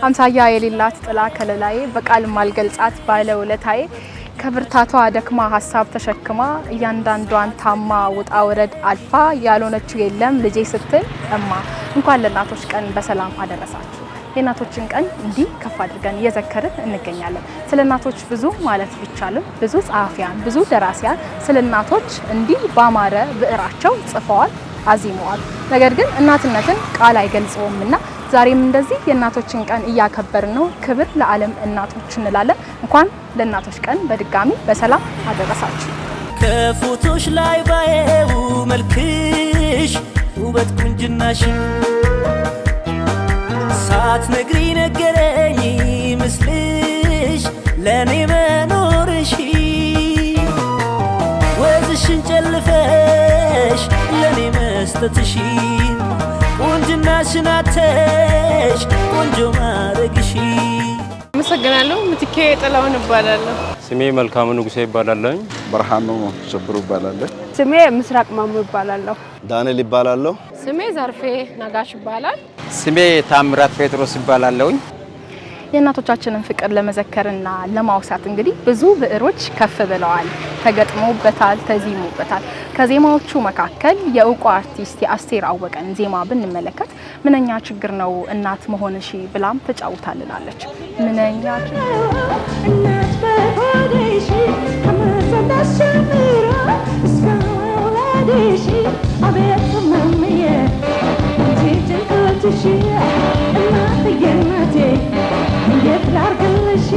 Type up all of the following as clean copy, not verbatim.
አምሳያ የሌላት ጥላ ከለላዬ በቃል ማልገልጻት ባለውለታዬ ከብርታቷ ደክማ ሐሳብ ተሸክማ እያንዳንዷን ታማ ውጣ ወረድ አልፋ ያልሆነችው የለም ልጄ ስትል እማ እንኳን ለእናቶች ቀን በሰላም አደረሳችሁ። የእናቶችን ቀን እንዲህ ከፍ አድርገን እየዘከርን እንገኛለን። ስለ እናቶች ብዙ ማለት ቢቻልም ብዙ ጸሐፊያን፣ ብዙ ደራሲያን ስለ እናቶች እንዲህ ባማረ ብዕራቸው ጽፈዋል፣ አዚመዋል። ነገር ግን እናትነትን ቃል አይገልጸውምና ዛሬም እንደዚህ የእናቶችን ቀን እያከበርን ነው። ክብር ለዓለም እናቶች እንላለን። እንኳን ለእናቶች ቀን በድጋሚ በሰላም አደረሳችሁ። ከፎቶሽ ላይ ባየው መልክሽ ውበት ቁንጅናሽ ሳትነግሪ ነገረኝ ምስልሽ ለኔ መኖርሽ ወዝሽን ጨልፈሽ ለኔ መስጠትሽ ቁንጅናሽን አተሽ ቆንጆ ማረግሽ። አመሰግናለሁ። ምትኬ ጥላውን እባላለሁ። ስሜ መልካሙ ንጉሴ ይባላል። ብርሃኑ ሽብሩ ይባላል። ስሜ ምስራቅ ማሙ ይባላል። ዳንኤል ይባላል። ስሜ ዘርፌ ነጋሽ ይባላል። ስሜ ታምራት ጴጥሮስ ይባላል። የእናቶቻችንን ፍቅር ለመዘከርና ለማውሳት እንግዲህ ብዙ ብዕሮች ከፍ ብለዋል፣ ተገጥሞበታል፣ ተዚሙበታል። ከዜማዎቹ መካከል የእውቋ አርቲስት የአስቴር አወቀን ዜማ ብንመለከት ምንኛ ችግር ነው እናት መሆንሽ ብላም ተጫውታልናለች። ምንኛ እናት በሆድሽ ከመሰለሽ ምራ እስከወለድሽ አቤት መምዬ ጭንቅልትሽ እናትዬ እናቴ እንዴት ላርግልሽ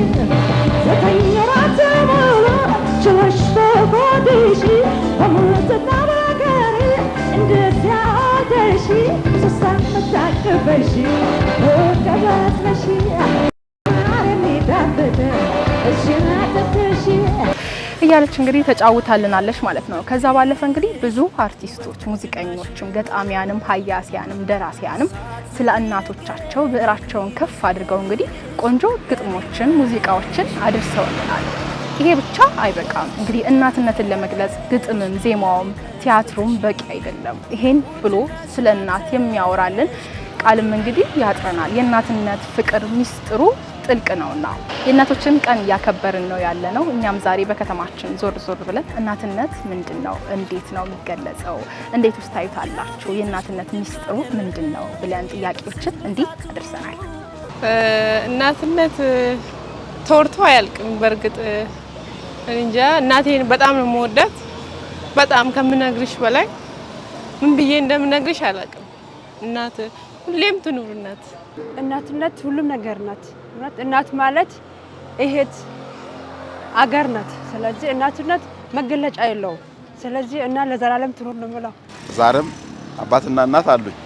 ዘጠኝ ወራት ሙሉ ችለሽ በሆድሽ በሞትና በገር እንዴት ያወደሽ ሶስት ዓመት ታቅፈሽ ወደበትነሽ አረሚዳበደ እሽናተትሽ እያለች እንግዲህ ተጫውታልናለች ማለት ነው። ከዛ ባለፈ እንግዲህ ብዙ አርቲስቶች፣ ሙዚቀኞችም፣ ገጣሚያንም፣ ሀያሲያንም፣ ደራሲያንም ስለ እናቶቻቸው ብዕራቸውን ከፍ አድርገው እንግዲህ ቆንጆ ግጥሞችን፣ ሙዚቃዎችን አድርሰውልናል። ይሄ ብቻ አይበቃም። እንግዲህ እናትነትን ለመግለጽ ግጥምም፣ ዜማውም፣ ቲያትሩም በቂ አይደለም። ይሄን ብሎ ስለ እናት የሚያወራልን ቃልም እንግዲህ ያጥረናል። የእናትነት ፍቅር ሚስጥሩ ጥልቅ ነውና የእናቶችን ቀን እያከበርን ነው ያለነው። እኛም ዛሬ በከተማችን ዞር ዞር ብለን እናትነት ምንድነው፣ እንዴት ነው የሚገለጸው፣ እንዴት ውስጥ ታዩታላችሁ፣ የእናትነት ሚስጥሩ ምንድነው ብለን ጥያቄዎችን እንዲህ አድርሰናል። እናትነት ተወርቶ አያልቅም። በርግጥ እንጃ እናቴን በጣም ነው የምወዳት። በጣም ከምነግርሽ በላይ ምን ብዬ እንደምነግርሽ አላውቅም። እናት ሁሌም ትኑር። እናትነት ሁሉም ነገር ናት። እናት ማለት እህት አገር ናት። ስለዚህ እናትነት መገለጫ የለውም። ስለዚህ እና ለዘላለም ትኑር ነው የምለው። ዛሬም አባትና እናት አሉኝ።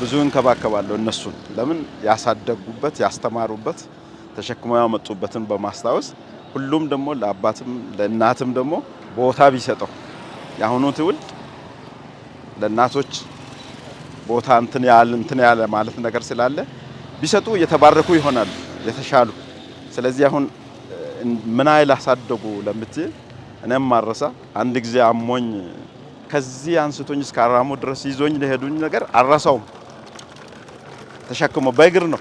ብዙ እንከባከባለሁ እነሱን። ለምን ያሳደጉበት፣ ያስተማሩበት፣ ተሸክመው ያመጡበትን በማስታወስ ሁሉም ደግሞ ለአባትም ለእናትም ደግሞ ቦታ ቢሰጠው ያሁኑ ትውልድ ለእናቶች ቦታ እንትን ያለ ማለት ነገር ስላለ ቢሰጡ የተባረኩ ይሆናሉ፣ የተሻሉ። ስለዚህ አሁን ምን አይል አሳደጉ ለምትይ እኔም ማረሳ አንድ ጊዜ አሞኝ ከዚህ አንስቶኝ እስከ አራሙ ድረስ ይዞኝ ለሄዱኝ ነገር አረሳውም። ተሸክሞ በእግር ነው፣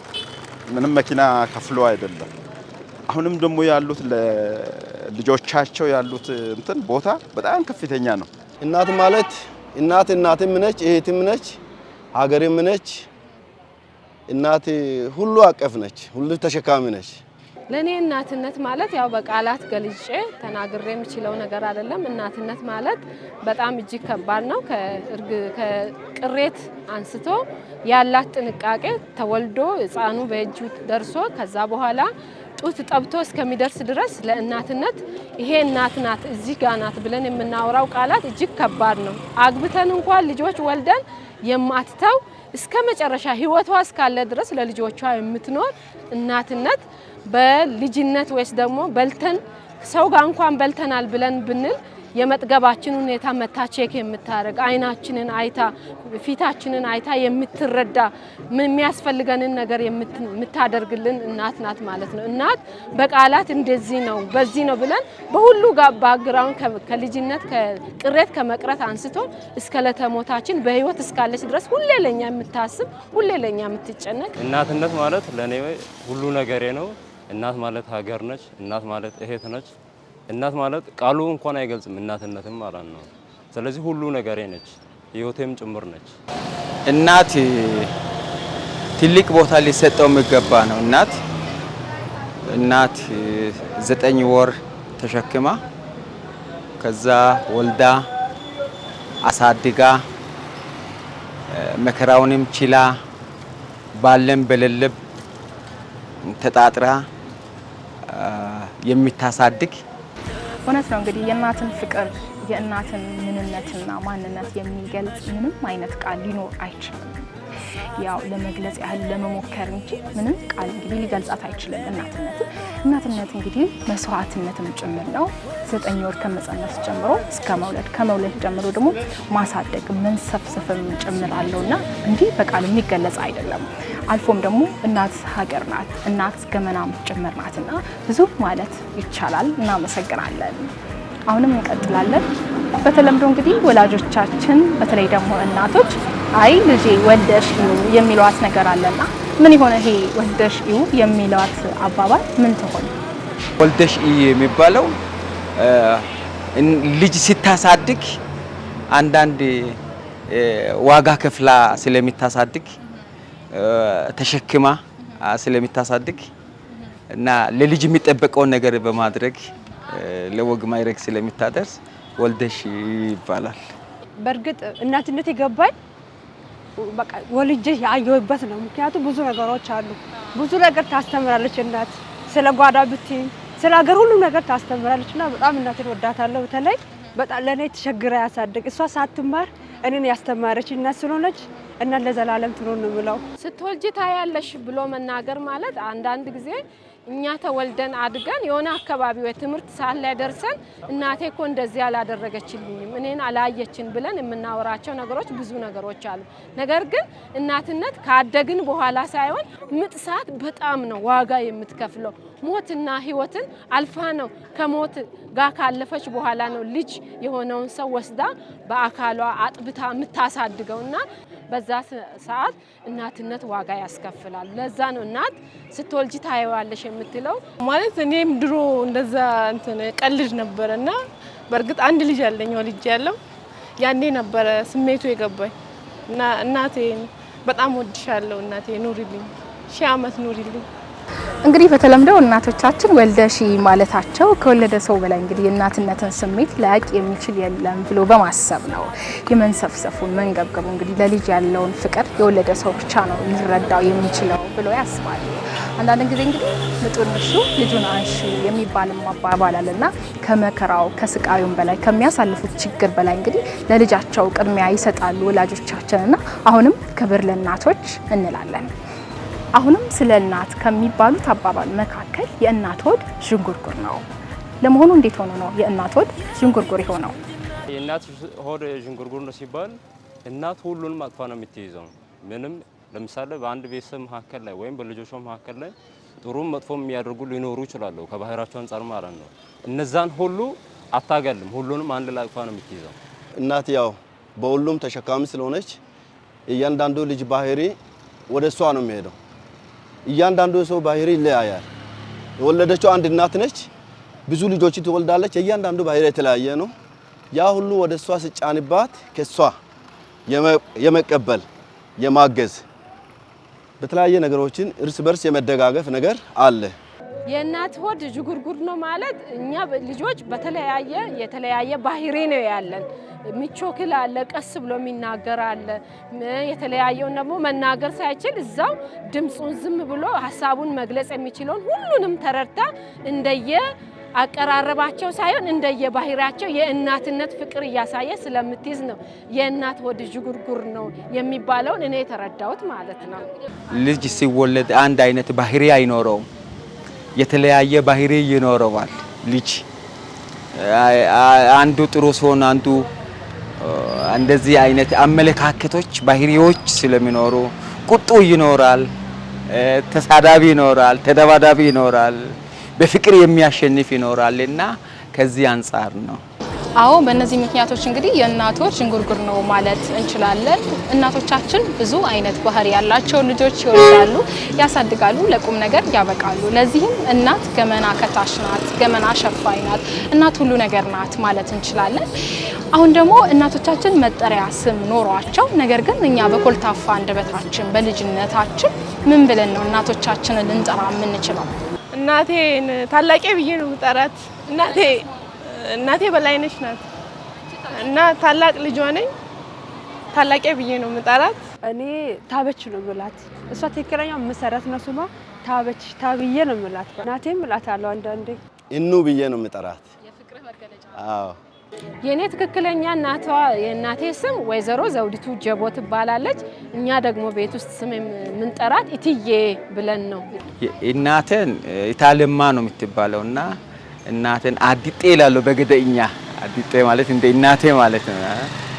ምንም መኪና ከፍሎ አይደለም። አሁንም ደግሞ ያሉት ለልጆቻቸው ያሉት እንትን ቦታ በጣም ከፍተኛ ነው። እናት ማለት እናትም ነች፣ እህትም ነች፣ ሀገርም ነች። እናት ሁሉ አቀፍ ነች፣ ሁሉ ተሸካሚ ነች። ለኔ እናትነት ማለት ያው በቃላት ገልጬ ተናግሬ የምችለው ነገር አይደለም። እናትነት ማለት በጣም እጅግ ከባድ ነው። ከቅሬት አንስቶ ያላት ጥንቃቄ ተወልዶ ሕፃኑ በእጁ ደርሶ ከዛ በኋላ ጡት ጠብቶ እስከሚደርስ ድረስ ለእናትነት ይሄ እናት ናት እዚህ ጋር ናት ብለን የምናወራው ቃላት እጅግ ከባድ ነው። አግብተን እንኳን ልጆች ወልደን የማትተው እስከ መጨረሻ ህይወቷ እስካለ ድረስ ለልጆቿ የምትኖር እናትነት በልጅነት ወይስ ደግሞ በልተን ሰው ጋር እንኳን በልተናል ብለን ብንል የመጥገባችን ሁኔታ መታቸክ የምታረግ አይናችንን አይታ ፊታችንን አይታ የምትረዳ የሚያስፈልገንን ነገር የምታደርግልን እናት ናት ማለት ነው። እናት በቃላት እንደዚህ ነው በዚህ ነው ብለን በሁሉ ባግራውንድ ከልጅነት ከቅሬት ከመቅረት አንስቶ እስከ ለተሞታችን በህይወት እስካለች ድረስ ሁሌ ለኛ የምታስብ ሁሌ ለኛ የምትጨነቅ እናትነት ማለት ለኔ ሁሉ ነገሬ ነው። እናት ማለት ሀገር ነች። እናት ማለት እህት ነች። እናት ማለት ቃሉ እንኳን አይገልጽም እናትነትም ማለት ነው። ስለዚህ ሁሉ ነገሬ ነች፣ ህይወቴም ጭምር ነች። እናት ትልቅ ቦታ ሊሰጠው የሚገባ ነው። እናት 9 ወር ተሸክማ ከዛ ወልዳ አሳድጋ መከራውንም ችላ ባለም በለለብ ተጣጥራ የሚታሳድግ እውነት ነው። እንግዲህ የእናትን ፍቅር የእናትን ምንነትና ማንነት የሚገልጽ ምንም አይነት ቃል ሊኖር አይችልም። ያው ለመግለጽ ያህል ለመሞከር እንጂ ምንም ቃል እንግዲህ ሊገልጻት አይችልም። እናትነት እንግዲህ መስዋዕትነትም ጭምር ነው። 9 ወር ከመጸነስ ጀምሮ እስከ መውለድ ከመውለድ ጀምሮ ደግሞ ማሳደግ መንሰፍሰፍም ጭምር አለውና እንዲህ በቃል የሚገለጽ አይደለም። አልፎም ደግሞ እናት ሀገር ናት፣ እናት ገመናም ጭምር ናትና ብዙ ማለት ይቻላል። እናመሰግናለን። አሁንም እንቀጥላለን። በተለምዶ እንግዲህ ወላጆቻችን በተለይ ደግሞ እናቶች አይ ልጄ ወልደሽ እዩ የሚሏት ነገር አለና ምን ይሆነ ይሄ ወልደሽ እዩ የሚሏት አባባል ምን ትሆን? ወልደሽ እዩ የሚባለው ልጅ ሲታሳድግ አንዳንድ ዋጋ ከፍላ ስለሚታሳድግ ተሸክማ ስለሚታሳድግ እና ለልጅ የሚጠበቀውን ነገር በማድረግ ለወግ ማይረግ ስለሚታደርስ ወልደሽ ይባላል። በእርግጥ እናትነት ይገባል። በቃ ወልጄ ያየሁበት ነው። ምክንያቱም ብዙ ነገሮች አሉ። ብዙ ነገር ታስተምራለች እናት። ስለ ጓዳ ብትይ ስለ ሀገር ሁሉ ነገር ታስተምራለችና በጣም እናቴን ወዳታለሁ። በተለይ በጣም ለኔ ተሸግራ ያሳደግ እሷ ሳትማር እኔን ያስተማረች እናት ስለሆነች እና ለዘላለም ትኖር ነው ብለው ስትወልጂ ታያለሽ ብሎ መናገር ማለት አንዳንድ ጊዜ እኛ ተወልደን አድገን የሆነ አካባቢ ወይ ትምህርት ሰዓት ላይ ደርሰን እናቴ እኮ እንደዚህ አላደረገችልኝም እኔን አላየችን ብለን የምናወራቸው ነገሮች ብዙ ነገሮች አሉ። ነገር ግን እናትነት ካደግን በኋላ ሳይሆን ምጥ ሰዓት በጣም ነው ዋጋ የምትከፍለው። ሞትና ህይወትን አልፋ ነው ከሞት ጋር ካለፈች በኋላ ነው ልጅ የሆነውን ሰው ወስዳ በአካሏ አጥብታ የምታሳድገውና በዛ ሰዓት እናትነት ዋጋ ያስከፍላል። ለዛ ነው እናት ስትወልጂ ታየዋለሽ የምትለው። ማለት እኔም ድሮ እንደዛ ቀልድ ነበርና በእርግጥ አንድ ልጅ አለኝ ወልጄ ያለው ያኔ ነበረ ስሜቱ የገባኝ እና እናቴን በጣም ወድሻለሁ እናቴ ኑሪልኝ፣ ሺህ ዓመት ኑሪልኝ። እንግዲህ በተለምዶ እናቶቻችን ወልደሽ ማለታቸው ከወለደ ሰው በላይ እንግዲህ የእናትነትን ስሜት ላያቅ የሚችል የለም ብሎ በማሰብ ነው። የመንሰፍሰፉን መንገብገቡ እንግዲህ ለልጅ ያለውን ፍቅር የወለደ ሰው ብቻ ነው ሊረዳው የሚችለው ብሎ ያስባሉ። አንዳንድ ጊዜ እንግዲህ ምጡን እሱ ልጁን አንሺ የሚባልም አባባል አለና ከመከራው ከስቃዩም በላይ ከሚያሳልፉት ችግር በላይ እንግዲህ ለልጃቸው ቅድሚያ ይሰጣሉ ወላጆቻችንና አሁንም ክብር ለእናቶች እንላለን። አሁንም ስለ እናት ከሚባሉት አባባል መካከል የእናት ሆድ ዥንጉርጉር ነው። ለመሆኑ እንዴት ሆኖ ነው የእናት ሆድ ዥንጉርጉር የሆነው? የእናት ሆድ ዥንጉርጉር ነው ሲባል እናት ሁሉንም አቅፋ ነው የምትይዘው። ምንም ለምሳሌ በአንድ ቤተሰብ መካከል ላይ ወይም በልጆቿ መካከል ላይ ጥሩም መጥፎም የሚያደርጉ ሊኖሩ ይችላሉ ከባህሪያቸው አንፃር ማለት ነው። እነዛን ሁሉ አታገልም፣ ሁሉንም አንድ ላይ አቅፋ ነው የምትይዘው። እናት ያው በሁሉም ተሸካሚ ስለሆነች እያንዳንዱ ልጅ ባህሪ ወደ እሷ ነው የሚሄደው። እያንዳንዱ ሰው ባህሪ ይለያያል። የወለደችው አንድ እናት ነች፣ ብዙ ልጆች ትወልዳለች። እያንዳንዱ ባህሪ የተለያየ ነው። ያ ሁሉ ወደ እሷ ሲጫንባት ከሷ የመቀበል የማገዝ በተለያየ ነገሮችን እርስ በርስ የመደጋገፍ ነገር አለ። የእናት ሆድ ዥንጉርጉር ነው ማለት እኛ ልጆች የተለያየ ባህሪ ነው ያለን። ሚቾክል አለ፣ ቀስ ብሎ የሚናገር አለ። የተለያየውን ደግሞ መናገር ሳይችል እዛው ድምጹን ዝም ብሎ ሀሳቡን መግለጽ የሚችለውን ሁሉንም ተረድታ እንደየ አቀራረባቸው ሳይሆን እንደየ ባህሪያቸው የእናትነት ፍቅር እያሳየ ስለምትይዝ ነው የእናት ሆድ ዥንጉርጉር ነው የሚባለውን እኔ የተረዳሁት ማለት ነው። ልጅ ሲወለድ አንድ አይነት ባህሪ አይኖረውም፣ የተለያየ ባህሪ ይኖረዋል ልጅ። አንዱ ጥሩ ሲሆን አንዱ እንደዚህ አይነት አመለካከቶች ባህሪዎች ስለሚኖሩ ቁጡ ይኖራል፣ ተሳዳቢ ይኖራል፣ ተደባዳቢ ይኖራል፣ በፍቅር የሚያሸንፍ ይኖራልና ከዚህ አንፃር ነው። አዎ በእነዚህ ምክንያቶች እንግዲህ የእናቶች ዥንጉርጉር ነው ማለት እንችላለን። እናቶቻችን ብዙ አይነት ባህሪ ያላቸው ልጆች ይወልዳሉ፣ ያሳድጋሉ፣ ለቁም ነገር ያበቃሉ። ለዚህም እናት ገመና ከታሽ ናት፣ ገመና ሸፋኝ ናት፣ እናት ሁሉ ነገር ናት ማለት እንችላለን። አሁን ደግሞ እናቶቻችን መጠሪያ ስም ኖሯቸው ነገር ግን እኛ በኮልታፋ አንደበታችን በልጅነታችን ምን ብለን ነው እናቶቻችንን ልንጠራ የምንችለው? እናቴን ታላቄ ብዬ ነው የምጠራት። እናቴ በላይነሽ ናት እና ታላቅ ልጇ ነኝ። ታላቄ ብዬ ነው የምጠራት። እኔ ታበች ነው የምላት። እሷ ትክክለኛው መሰረት ነው ስሟ። ታበች ታብዬ ነው የምላት። እናቴም እላታለሁ አንዳንዴ። እኑ ብዬ ነው የምጠራት። የፍቅር መገለጫ። አዎ የኔ ትክክለኛ የእናቴ ስም ወይዘሮ ዘውዲቱ ጀቦ ትባላለች። እኛ ደግሞ ቤት ውስጥ ስም የምንጠራት ኢትዬ ብለን ነው። እናቴን ኢታለማ ነው የምትባለውና እናቴን አዲጤ ይላሉ በገደኛ። አዲጤ ማለት እንደ እናቴ ማለት ነው።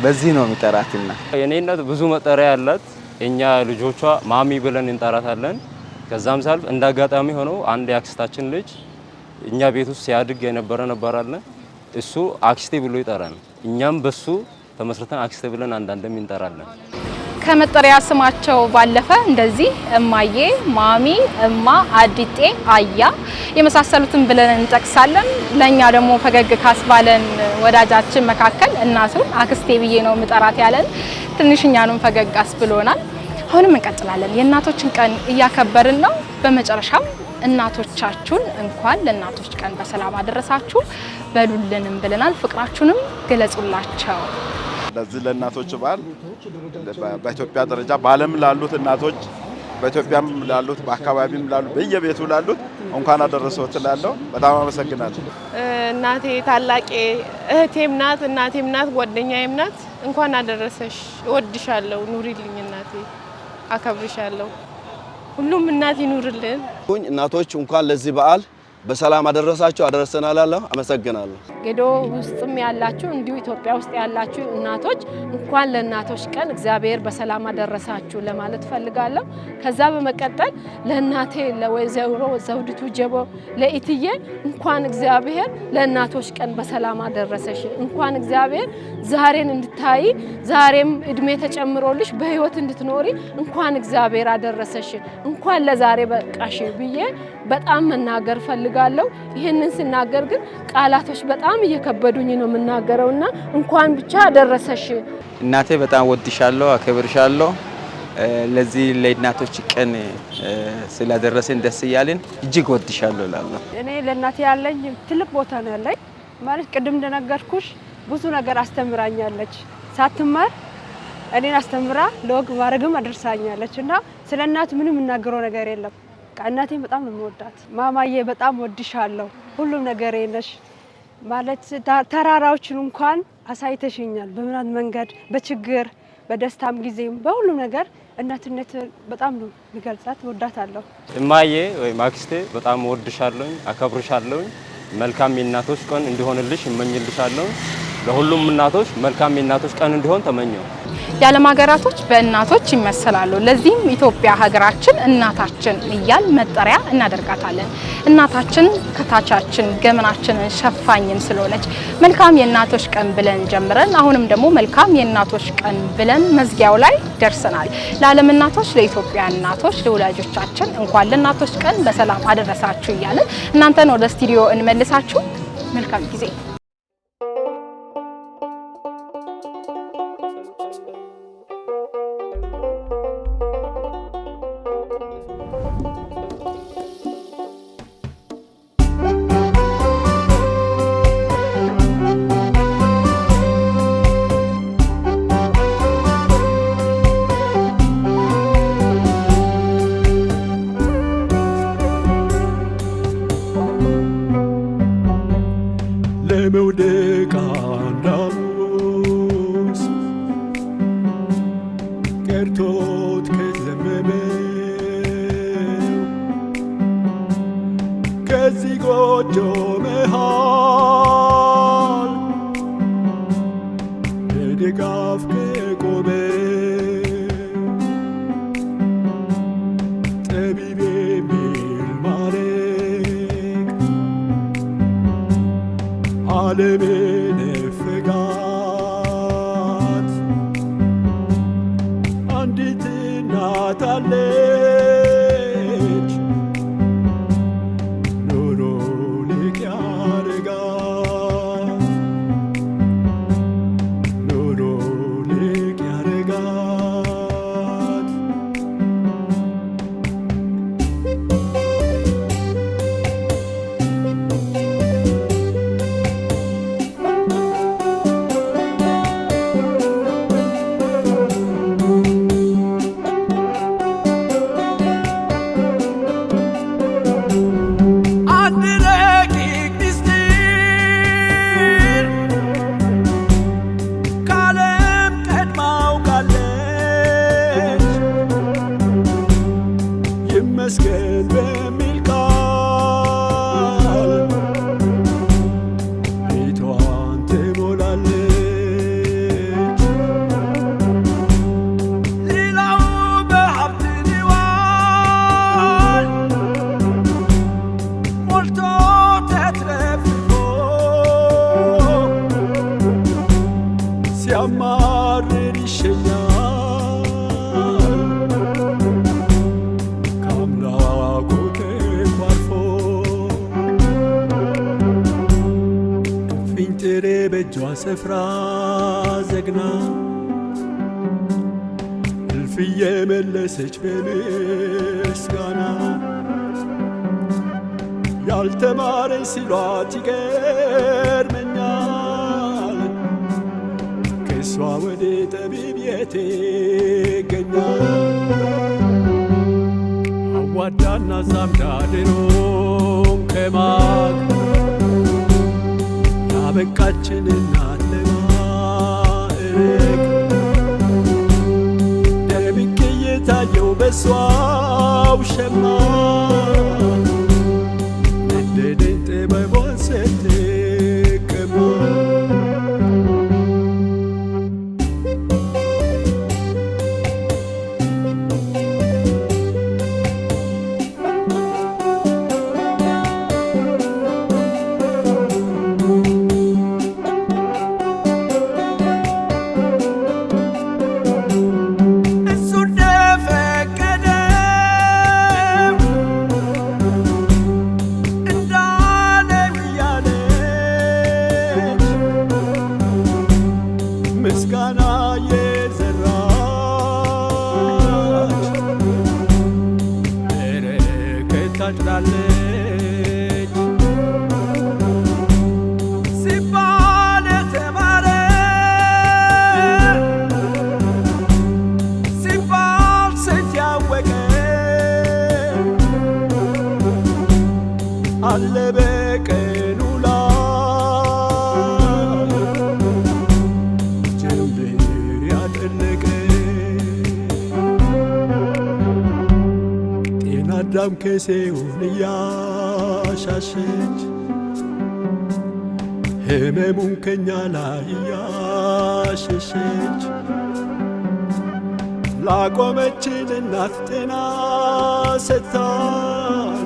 በዚህ ነው የሚጠራትና የኔ እናት ብዙ መጠሪያ ያላት፣ እኛ ልጆቿ ማሚ ብለን እንጠራታለን። ከዛም ሳልፍ እንደ አጋጣሚ ሆኖ አንድ የአክስታችን ልጅ እኛ ቤት ውስጥ ሲያድግ የነበረ ነበራለን። እሱ አክስቴ ብሎ ይጠራል። እኛም በሱ ተመስርተን አክስቴ ብለን አንዳንድም እንጠራለን። ከመጠሪያ ስማቸው ባለፈ እንደዚህ እማዬ፣ ማሚ፣ እማ፣ አዲጤ፣ አያ የመሳሰሉትን ብለን እንጠቅሳለን። ለኛ ደግሞ ፈገግ ካስባለን ወዳጃችን መካከል እናቱን አክስቴ ብዬ ነው ምጠራት ያለን ትንሽኛንም ፈገግ አስብሎናል። አሁንም እንቀጥላለን። የእናቶችን ቀን እያከበርን ነው። በመጨረሻም እናቶቻችሁን እንኳን ለእናቶች ቀን በሰላም አደረሳችሁ በሉልንም ብለናል። ፍቅራችሁንም ግለጹላቸው። ለዚህ ለእናቶች በዓል በኢትዮጵያ ደረጃ በዓለም ላሉት እናቶች በኢትዮጵያም ላሉት በአካባቢም ላሉት በየቤቱ ላሉት እንኳን አደረሰዎት እላለሁ። በጣም አመሰግናለሁ። እናቴ ታላቄ እህቴም ናት፣ እናቴም ናት፣ ጓደኛዬም ናት። እንኳን አደረሰሽ። እወድሻለሁ። ኑሪልኝ እናቴ፣ አከብርሻለሁ። ሁሉም እናት ይኑርልን። እናቶች እንኳን ለዚህ በዓል በሰላም አደረሳችሁ አደረሰናል። አመሰግናለሁ። ጌዶ ውስጥም ያላችሁ እንዲሁ ኢትዮጵያ ውስጥ ያላችሁ እናቶች እንኳን ለእናቶች ቀን እግዚአብሔር በሰላም አደረሳችሁ ለማለት ፈልጋለሁ። ከዛ በመቀጠል ለእናቴ ለወይዘሮ ዘውዲቱ ጀቦ ለኢትዬ እንኳን እግዚአብሔር ለእናቶች ቀን በሰላም አደረሰሽ። እንኳን እግዚአብሔር ዛሬን እንድታይ ዛሬም እድሜ ተጨምሮልሽ በህይወት እንድትኖሪ እንኳን እግዚአብሔር አደረሰሽ፣ እንኳን ለዛሬ በቃሽ ብዬ በጣም መናገር ፈልጋለሁ። ይሄንን ስናገር ግን ቃላቶች በጣም እየከበዱኝ ነው የምናገረውና እንኳን ብቻ አደረሰሽ። እናቴ በጣም ወድሻለሁ፣ አከብርሻለሁ። ለዚህ ለእናቶች ቀን ስላደረሰን ደስ እያለን እጅግ ወድሻለሁ እላለሁ። እኔ ለእናቴ ያለኝ ትልቅ ቦታ ነው ያለኝ። ማለት ቅድም እንደነገርኩሽ ብዙ ነገር አስተምራኛለች። ሳትማር እኔን አስተምራ ለወግ ማድረግም አድርሳኛለች እና ስለ እናት ምንም እናገረው ነገር የለም። እናቴን በጣም ነው የምወዳት። ማማዬ በጣም ወድሻለሁ፣ ሁሉም ነገሬ ነሽ። ማለት ተራራዎችን እንኳን አሳይተሽኛል። በምናት መንገድ በችግር በደስታም ጊዜም በሁሉም ነገር እናትነት በጣም ነው የሚገልጻት። ወዳታለሁ። እማዬ ወይም አክስቴ በጣም ወድሻለሁ፣ አከብርሻለሁ። መልካም የእናቶች ቀን እንዲሆንልሽ እመኝልሻለሁ። ለሁሉም እናቶች መልካም የእናቶች ቀን እንዲሆን ተመኘው። የዓለም ሀገራቶች በእናቶች ይመሰላሉ። ለዚህም ኢትዮጵያ ሀገራችን እናታችን እያል መጠሪያ እናደርጋታለን። እናታችን ከታቻችን ገመናችንን ሸፋኝም ስለሆነች መልካም የእናቶች ቀን ብለን ጀምረን አሁንም ደግሞ መልካም የእናቶች ቀን ብለን መዝጊያው ላይ ደርሰናል። ለዓለም እናቶች፣ ለኢትዮጵያ እናቶች፣ ለወላጆቻችን እንኳን ለእናቶች ቀን በሰላም አደረሳችሁ እያለን እናንተን ወደ ስቱዲዮ እንመልሳችሁ። መልካም ጊዜ። ለመውደቅ አንዳሙስ ቀርቶት ከዘመመው ከዚህ ጎጆ መሃል ዓለምን ፍጋት አንዲት እናት አለች ኑሮ ልቅ ያረጋት ኑሮ ልቅ ያረጋት አንድ ረቂቅ ምስጢር ከዓለም ቀድማ አውቃለች ይመስገን በሚል ቃል ቤቷን ትሞላለች ሌላው በሀብት ንዋይ ሞልቶ ተትረፍርፎ ሲያማርር ይሸኛል ከአምላኩ ተኳርፎ እፍኝ ጥሬ በእጇ ስፍራ ዘግና እልፍ እየመለሰች በምስጋና ያልተማረች ሲሏት ይገርመኛል ከሷ ወደ ጠቢብ የት ይገኛል አዋዳና ዛምዳ ድሮም ከማግ ያበቃችን እናት ለማዕረግ ደምቄ የታየው በሷው ሸማ ነደደኝ ጥበቧን ስትቀማ እሱ እንደፈቀደው እንዳለው እያለች ምስጋና የዘራች በረከት ታጭዳለች ሲባል የተማረ ሲባል ስንት ያወቀ አለ በቀኑ ላይ ጀንበር ያጠለቀ ጤና አዳም ከሴውን እያሻሸች ህመሙን ከኛ ላይ እያሸሸች ላቆመችን እናት ጤና ሰጥታን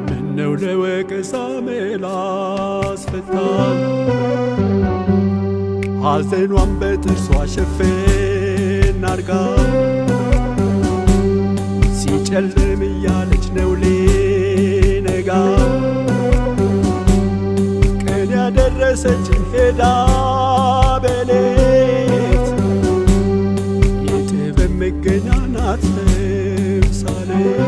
ምነው ለወቀሳ ምላስ ፈታን ሐዘኗን በጥርሷ ሸፈን አርጋ ሲጨልም እያለች ነው ሊነጋ ቀን ያደረሰች ሄዳ በሌት የጥበብ መገኛ ናት ተምሳሌት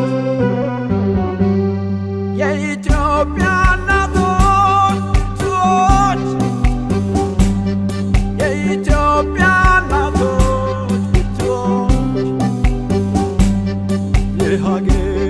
የኢትዮጵያ እናቶች ብዙዎች የኢትዮጵያ እናቶች ብዙዎች የሀገር